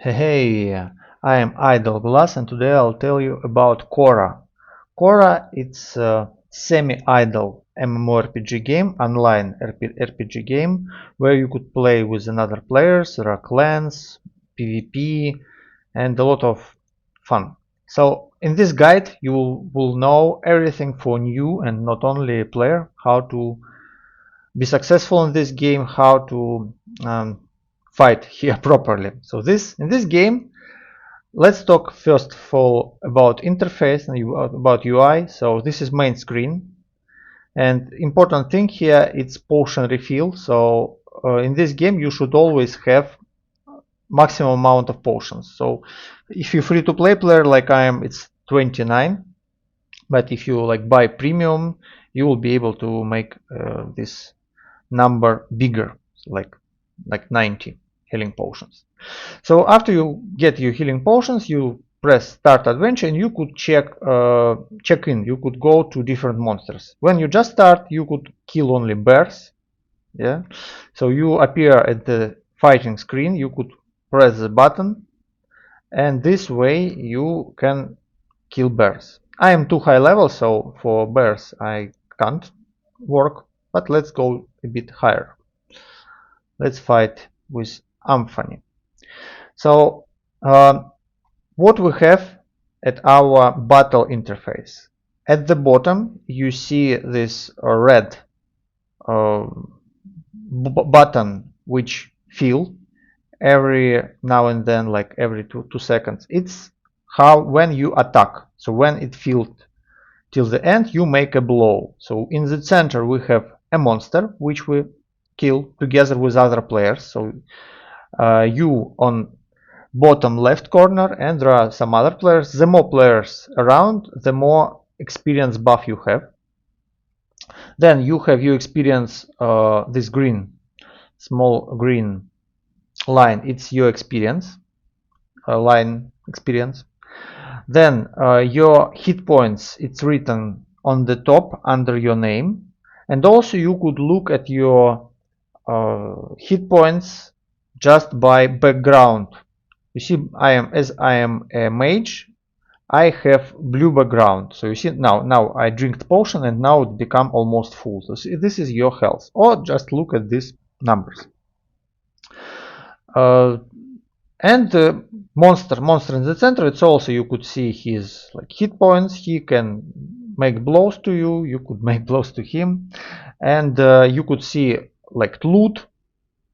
Hey, I am Igroglaz and today I'll tell you about Corah. Corah it's a semi-idle MMORPG game, online RPG game, where you could play with another players, there are clans, PvP, and a lot of fun. So in this guide you will know everything for new and not only player, how to be successful in this game, how to fight here properly. So in this game, let's talk first of all about interface and about UI. So this is main screen, and important thing here it's potion refill. So in this game you should always have maximum amount of potions. So if you're free to play player like I am, it's 29. But if you like buy premium, you will be able to make this number bigger, like 90 healing potions. So after you get your healing potions, you press start adventure and you could check in. You could go to different monsters. When you just start, you could kill only bears. Yeah. So you appear at the fighting screen. You could press the button, and this way you can kill bears. I am too high level, so for bears I can't work. But let's go a bit higher. Let's fight with Amphani. So what we have at our battle interface. At the bottom you see this red uh, button which fill every now and then, like every two seconds. It's how when you attack. So when it filled till the end, you make a blow. So in the center we have a monster which we kill together with other players. So you on bottom left corner, and there are some other players. The more players around, the more experience buff you have. Then you have your experience, this small green line, it's your experience, line experience. Then your hit points, it's written on the top under your name. And also you could look at your hit points just by background. You see, as I am a mage, I have blue background. So you see now I drink the potion and now it become almost full. So see, this is your health. Or just look at these numbers. Uh, and the monster in the center, it's also, you could see his like hit points. He can make blows to you. You could make blows to him, and you could see like loot.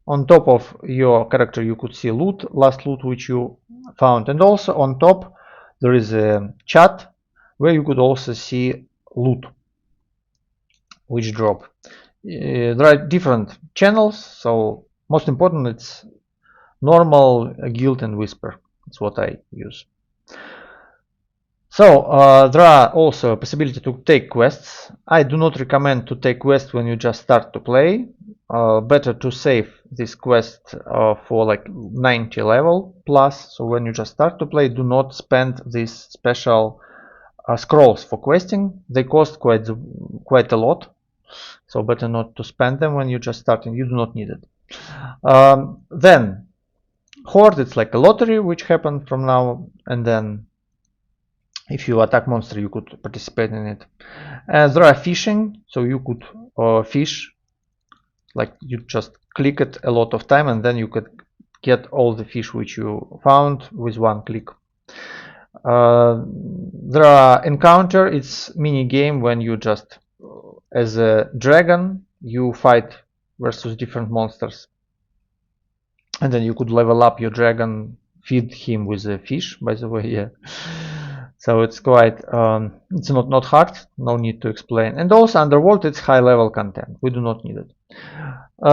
On top of your character you could see last loot which you found, and also on top there is a chat where you could also see loot which drop. There are different channels, so most important it's normal, guild and whisper. That's what I use. So there are also a possibility to take quests. I do not recommend to take quests when you just start to play. Better to save this quest for like 90 level plus. So when you just start to play, do not spend these special scrolls for questing. They cost quite a lot. So better not to spend them when you're just starting. You do not need it. Then Horde, it's like a lottery which happens from now and then. If you attack monster, you could participate in it. There are fishing, so you could fish, like you just click it a lot of time and then you could get all the fish which you found with one click. There are encounter, it's mini game when you just as a dragon you fight versus different monsters, and then you could level up your dragon, feed him with a fish, by the way. Yeah. So it's quite it's not hard, no need to explain. And also underworld, it's high level content, we do not need it.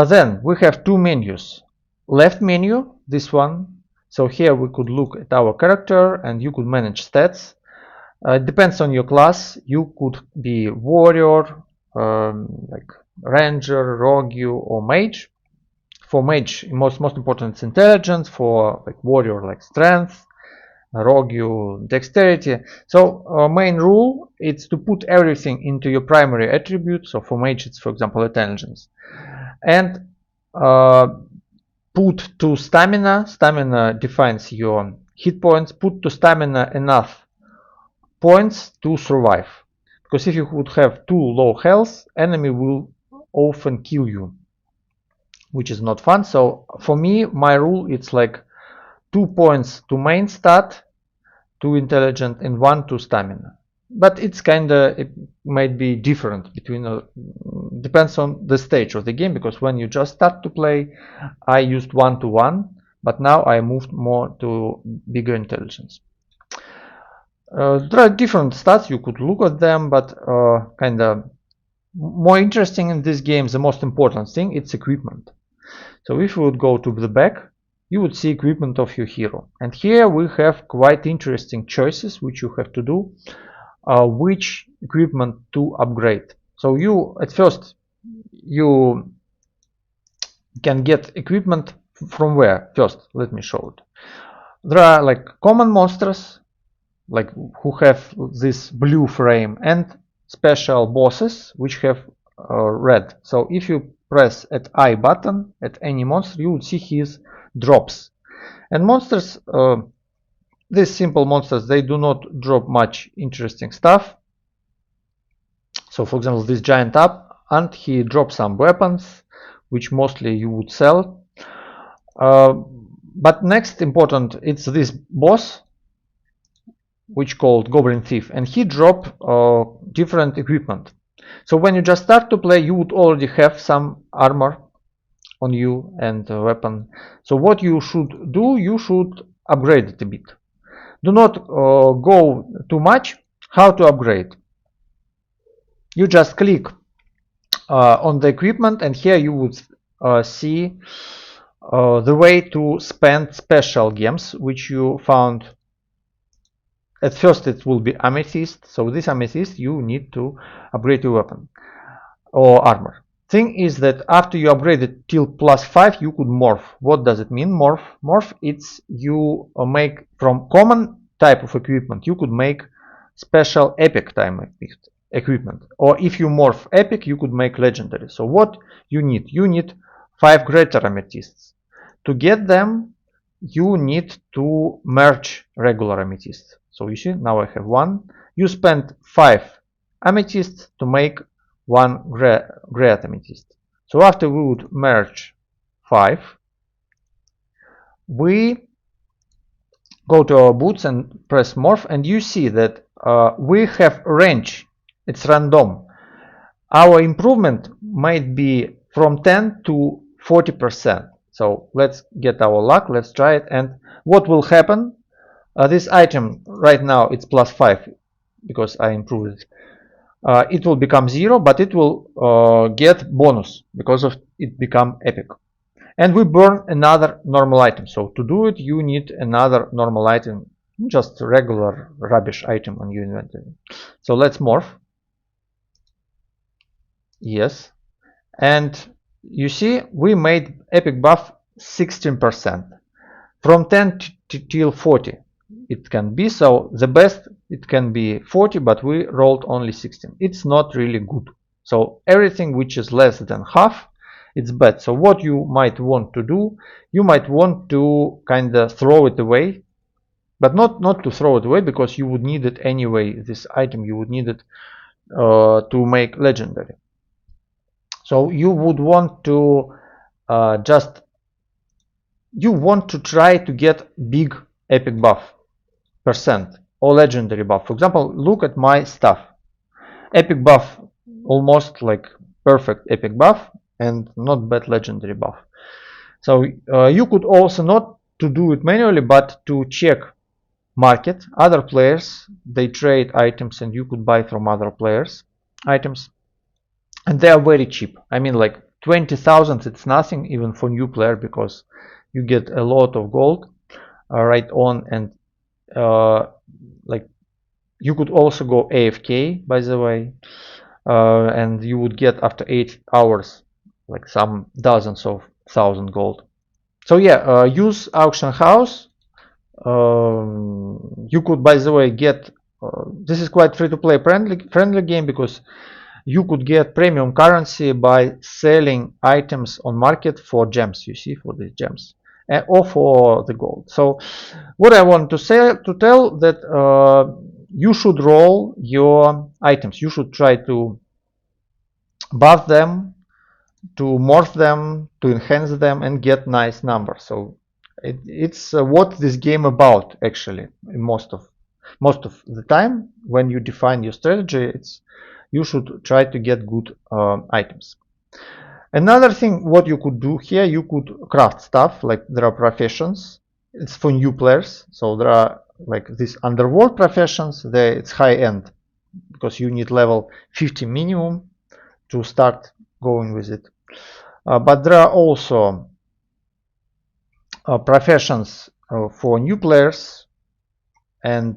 Then we have two menus. Left menu, this one. So here we could look at our character and you could manage stats. It depends on your class. You could be warrior, like ranger, rogue, or mage. For mage, most important is intelligence. For like warrior, like strength. Rogue, dexterity. So main rule is to put everything into your primary attribute. So for mage, it's for example intelligence, and put to stamina. Stamina defines your hit points. Put to stamina enough points to survive. Because if you would have too low health, enemy will often kill you, which is not fun. So for me, my rule it's like 2 points to main stat, 2 intelligent, and 1 to stamina. But it's kinda, it might be different between, depends on the stage of the game, because when you just start to play, I used 1 to 1, but now I moved more to bigger intelligence. There are different stats, you could look at them, but kinda more interesting in this game, the most important thing, it's equipment. So if you would go to the back, you would see equipment of your hero. And here we have quite interesting choices which you have to do, which equipment to upgrade. So you, at first, you can get equipment from where? First, let me show it. There are like common monsters, like who have this blue frame, and special bosses which have red. So if you press at I button at any monster, you would see his drops. And monsters, these simple monsters, they do not drop much interesting stuff. So for example, this giant up, and he drops some weapons, which mostly you would sell. But next important, it's this boss, which called Goblin Thief, and he drop different equipment. So when you just start to play, you would already have some armor on you and a weapon. So what you should do, you should upgrade it a bit. Do not go too much. How to upgrade? You just click on the equipment, and here you would see the way to spend special gems which you found. At first it will be amethyst, so this amethyst you need to upgrade your weapon or armor. Thing is that after you upgrade it till +5, you could morph. What does it mean, morph? Morph, it's you make from common type of equipment, you could make special epic type equipment. Or if you morph epic, you could make legendary. So what you need? You need 5 greater amethysts. To get them, you need to merge regular amethysts. So you see, now I have 1. You spend 5 amethysts to make 1 great amethyst. So after we would merge 5, we go to our boots and press morph, and you see that we have range. It's random. Our improvement might be from 10 to 40%. So let's get our luck, let's try it, and what will happen? This item right now it's +5 because I improved it. It will become 0, but it will get bonus because of it become epic. And we burn another normal item. So to do it, you need another normal item, just regular rubbish item on your inventory. So let's morph. Yes. And you see, we made epic buff 16%. From 10 till 40 it can be, so the best it can be 40, but we rolled only 16. It's not really good. So everything which is less than half, it's bad. So what you might want to do, you might want to kind of throw it away, but not to throw it away, because you would need it anyway. This item you would need it to make legendary. So you would want to you want to try to get big epic buff percent or legendary buff. For example, look at my stuff. Epic buff, almost like perfect epic buff, and not bad legendary buff. So you could also not to do it manually, but to check market, other players, they trade items, and you could buy from other players items, and they are very cheap. I mean, like 20,000, it's nothing even for new player, because you get a lot of gold right on, and like you could also go AFK, by the way, and you would get after 8 hours like some dozens of thousand gold. So yeah, use auction house. You could, by the way, get this is quite free to play friendly game, because you could get premium currency by selling items on market for gems, you see, for these gems, or for the gold. So what I want to say, to tell that you should roll your items. You should try to buff them, to morph them, to enhance them, and get nice numbers. So it's what this game about actually. Most of the time, when you define your strategy, it's you should try to get good items. Another thing, what you could do here, you could craft stuff. Like there are professions. It's for new players. So there are like these underworld professions. It's high end because you need level 50 minimum to start going with it. But there are also professions for new players, and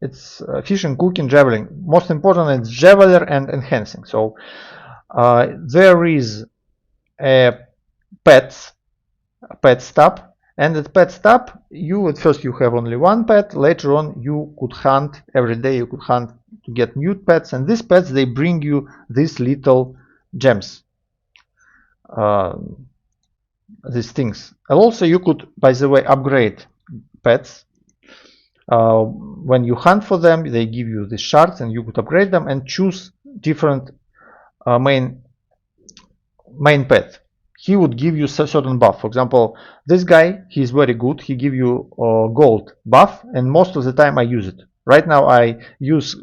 it's fishing, cooking, javelin. Most important, it's javeler and enhancing. So there is a pet stop, and at pet stop, you at first you have only one pet. Later on, you could hunt every day. You could hunt to get new pets, and these pets, they bring you these little gems. These things. And also you could, by the way, upgrade pets. When you hunt for them, they give you the shards, and you could upgrade them and choose different main pet. He would give you a certain buff. For example, this guy, he's very good. He give you gold buff, and most of the time I use it. Right now I use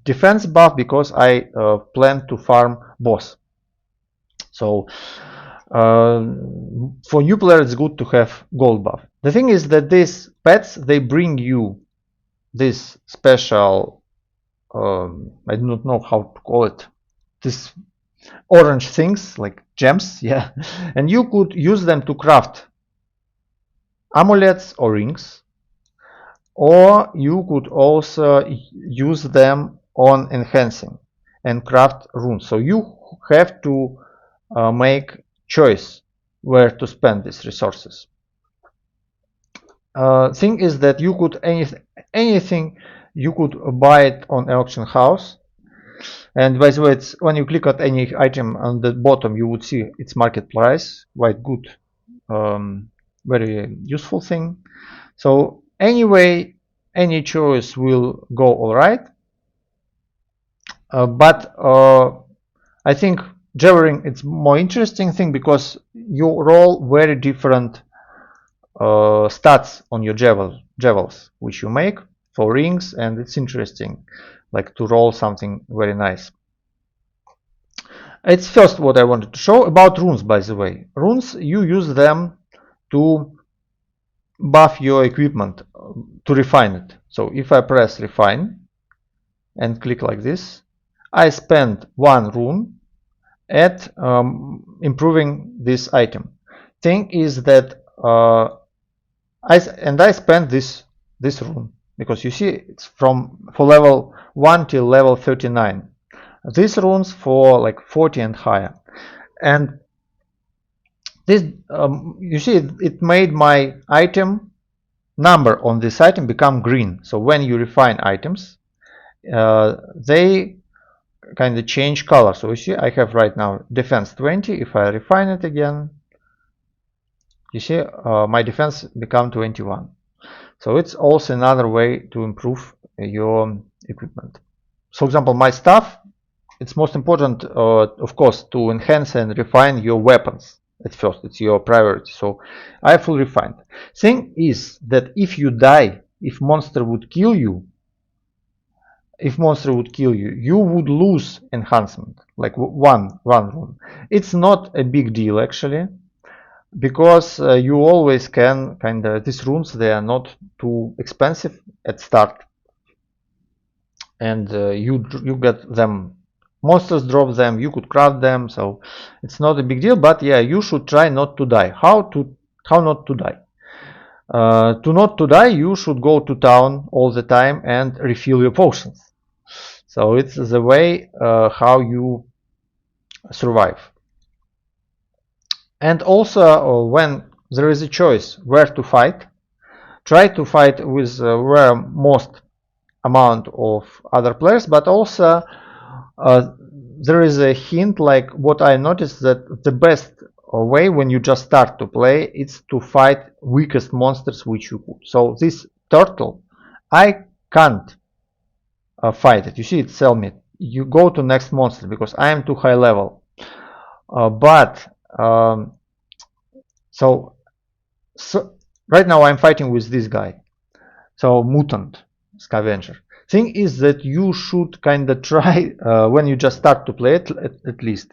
defense buff because I plan to farm boss. So for new players, it's good to have gold buff. The thing is that these pets, they bring you this special, I do not know how to call it, this orange things like gems, yeah, and you could use them to craft amulets or rings, or you could also use them on enhancing and craft runes. So you have to make choice where to spend these resources. Thing is that you could anything you could buy it on auction house. And by the way, it's when you click on any item on the bottom, you would see its market price. Quite good, very useful thing. So anyway, any choice will go all right. But I think javelin, it's more interesting thing because you roll very different stats on your javels which you make for rings, and it's interesting like to roll something very nice. It's first what I wanted to show about runes. By the way, runes, you use them to buff your equipment, to refine it. So if I press refine and click like this, I spend one rune at improving this item. Thing is that I spend this rune because you see it's for level 1 till level 39. These runes for like 40 and higher, and this you see it made my item number on this item become green. So when you refine items, they kind of change color. So you see I have right now defense 20. If I refine it again, you see my defense become 21. So it's also another way to improve your equipment. So for example, my stuff, it's most important, of course, to enhance and refine your weapons. At first, it's your priority. So I full refined. Thing is that if you die, if monster would kill you, you would lose enhancement, like one rune. It's not a big deal actually, because you always can these runes, they are not too expensive at start, and you get them. Monsters drop them, you could craft them, so it's not a big deal. But yeah, you should try not to die. How not to die? To not to die, you should go to town all the time and refill your potions. So it's the way how you survive. And also when there is a choice where to fight, try to fight with where most amount of other players, but also there is a hint, like what I noticed, that the best way when you just start to play is to fight weakest monsters which you could. So this turtle, I can't fight it. You see, it tell me you go to next monster because I am too high level. But so right now I'm fighting with this guy. So mutant scavenger. Thing is that you should kind of try when you just start to play it, at least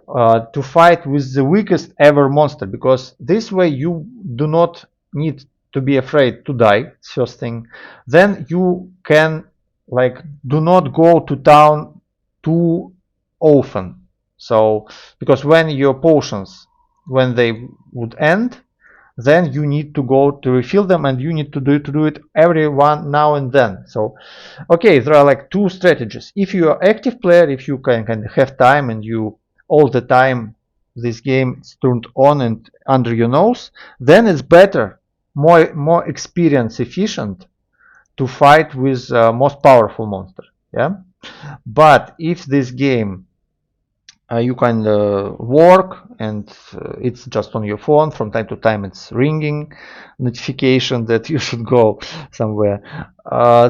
to fight with the weakest ever monster, because this way you do not need to be afraid to die, first thing. Then you can like do not go to town too often. So because when your potions, when they would end, then you need to go to refill them, and you need to do it every one now and then. So okay, there are like two strategies. If you are active player, if you can have time and you all the time this game is turned on and under your nose, then it's better, more experience efficient to fight with most powerful monster. Yeah, but if this game you can work and it's just on your phone, from time to time it's ringing notification that you should go somewhere,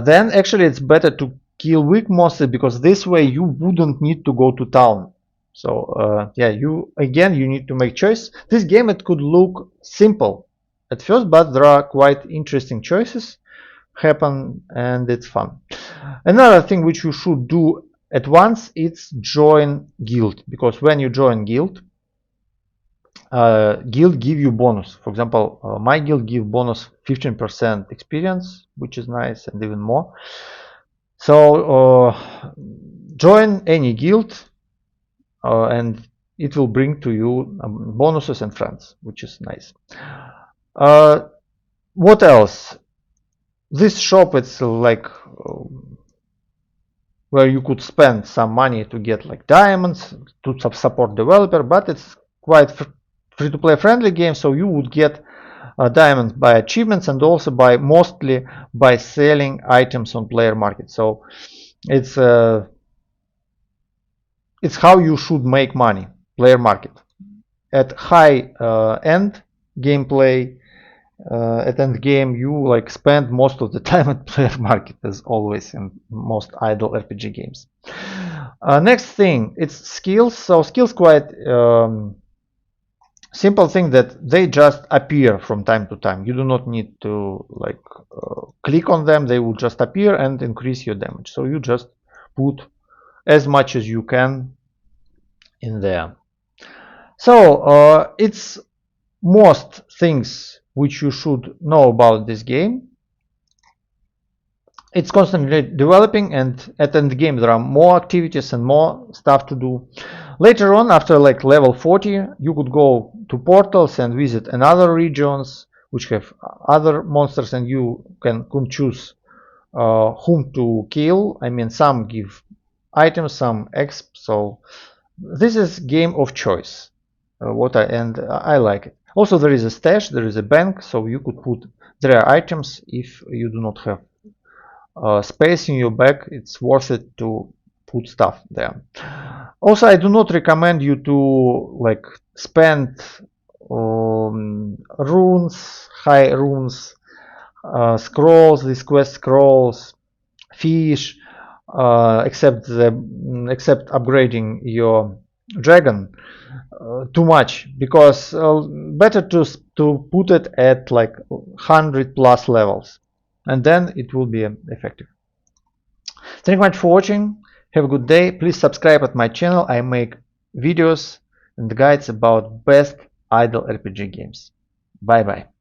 then actually it's better to kill weak monsters, because this way you wouldn't need to go to town. So yeah, you need to make choice. This game, it could look simple at first, but there are quite interesting choices happen and it's fun. Another thing which you should do at once, it's join guild, because when you join guild, guild give you bonus. For example, my guild give bonus 15% experience, which is nice, and even more. So join any guild and it will bring to you bonuses and friends, which is nice. What else? This shop, it's like where you could spend some money to get like diamonds to support developer, but it's quite free-to-play friendly game, so you would get diamonds by achievements and also by mostly by selling items on player market. So it's how you should make money, player market. At high end gameplay, at end game, you like spend most of the time at player market, as always in most idle RPG games. Next thing, it's skills. So skills quite simple thing that they just appear from time to time. You do not need to like click on them. They will just appear and increase your damage. So you just put as much as you can in there. So it's most things which you should know about this game. It's constantly developing, and at the end game there are more activities and more stuff to do. Later on, after like level 40, you could go to portals and visit another regions which have other monsters, and you can choose whom to kill. I mean, some give items, some exp. So this is game of choice. I like it. Also, there is a stash, there is a bank, so you could put rare items if you do not have space in your bag. It's worth it to put stuff there. Also, I do not recommend you to like spend runes, high runes, scrolls, these quest scrolls, fish, except upgrading your dragon too much, because better to put it at like 100 plus levels, and then it will be effective. Thank you much for watching. Have a good day. Please subscribe at my channel. I make videos and guides about best idle RPG games. Bye bye.